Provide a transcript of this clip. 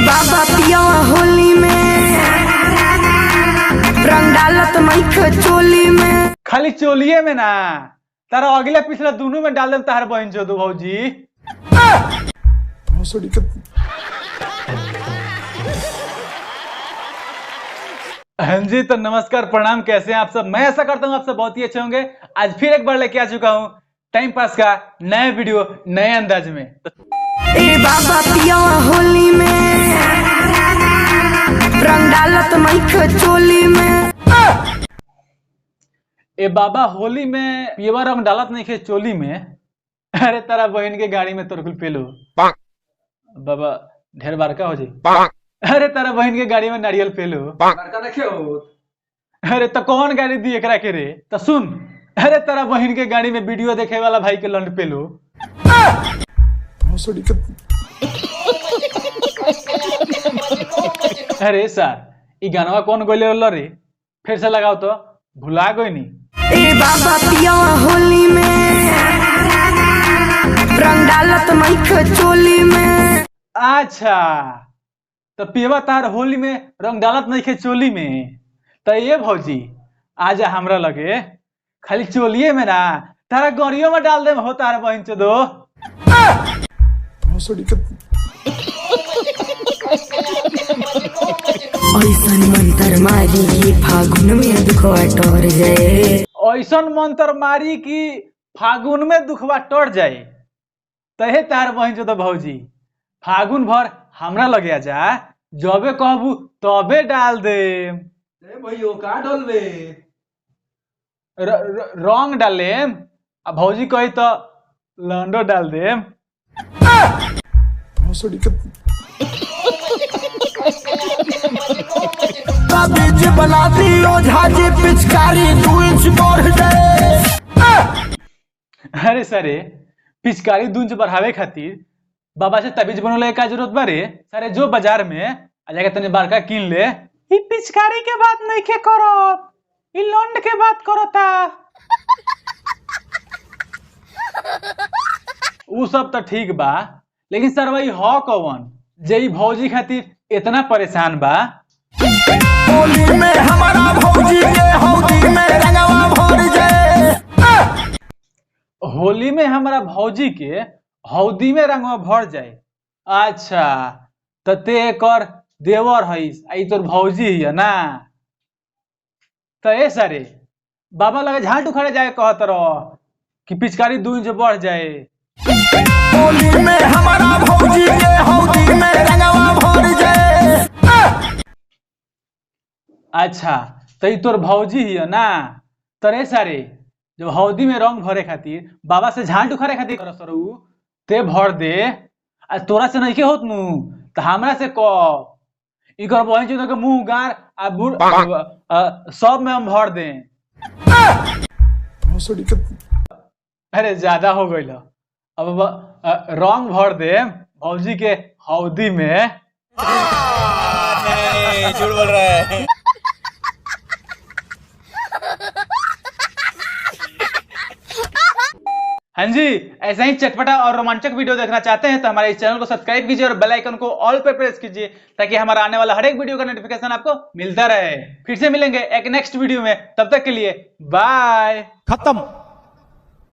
बाबा पिया होली में रंग डालत मैख चोली में। खाली चोलिए में ना, तारा अगले पिछला दोनों में डाल दे तार बहन चो दो भौजी। हाँ जी, तो नमस्कार प्रणाम, कैसे हैं आप सब। मैं ऐसा करता हूँ आप सब बहुत ही अच्छे होंगे। आज फिर एक बार लेके आ चुका हूँ टाइम पास का नया वीडियो नए अंदाज में। ए बाबा पिया होली में रंग डालत मैख चोली में। ए बाबा होली में पियवा रंग डालत नहीं खे चोली में। अरे तारा बहन के गाड़ी में तोरकुल पेलो बाबा ढेर बार का हो जाए। अरे तारा बहन के गाड़ी में नारियल पेलो। अरे तो कौन गाड़ी दी एकरा के रे, तो सुन। अरे तारा बहन के गाड़ी में वीडियो देखे वाला भाई के लंड पेलो। अरे सर ई गानवा कौन गोले रे, फिर से लगाओ तो भुला गई नी। ए बाबा पिया होली में रंग डालत मैख चोली में। अच्छा तो पियवा तार होली में रंग डालत नहीं खे चोली में। तो ये भौजी आजा हमरा लगे, खाली चोलिए में ना तारा गड़ियों में डाल दे हो तारा बहन चो दो। ऐसन मंत्र मारी ये फागुन में दुखवा टोर जाए। ऐसन मंत्र मारी कि फागुन में दुखवा टोर जाए। तहे तार बहन चो दो भौजी फागुन भर हमरा लगे आजा, जबे कहबू तबे डाल दे। भैया का डालबे? रंग डालेम आ भौजी कही तो लंडो डाल देम। बीज बना दियो झाजी पिचकारी 2 इंच बढ़ जाए। अरे सरे पिचकारी 2 इंच बढ़ावे खातिर बाबा से तबीज बनोले का जरूरत बारे। सरे जो बाजार में आ जाके तने बारका कीन ले। ई पिचकारी के बात नहीं के करो, ई लंड के बात करो ता। उ सब तो ठीक बा, लेकिन सर वही हो कौन जे ई भौजी खातिर इतना परेशान बा। होली में हमारा भौजी के हौदी में रंगवा भर जाए। होली में हमारा भौजी के हौदी में रंगवा भर जाए। अच्छा तो ते कर देवर हईस, आई तोर भौजी है ना। तो ए सारे बाबा लगे झाट उखाड़े जाए कहत रहो कि पिचकारी 2 इंच बढ़ जाए। होली में हमारा भौजी के हौदी में रंगवा भर जाए। अच्छा तो तोर भौजी ही है ना। तरे सारे जब हौदी में रंग भरे खातिर बाबा से झाट उखाड़े खातिर कर सरू ते भर दे। आ तोरा से नहीं के होत नु तो हमरा से कह। इकर बहन चोद के मुंह गार आ सब में हम भर दे। अरे ज्यादा हो गई अब रंग भर दे भौजी के हौदी में। झूठ बोल रहा है। हाँ जी, ऐसा ही चटपटा और रोमांचक वीडियो देखना चाहते हैं तो हमारे इस चैनल को सब्सक्राइब कीजिए और बेल आइकन को ऑल पर प्रेस कीजिए ताकि हमारा आने वाला हर एक वीडियो का नोटिफिकेशन आपको मिलता रहे। फिर से मिलेंगे एक नेक्स्ट वीडियो में, तब तक के लिए बाय। खत्म।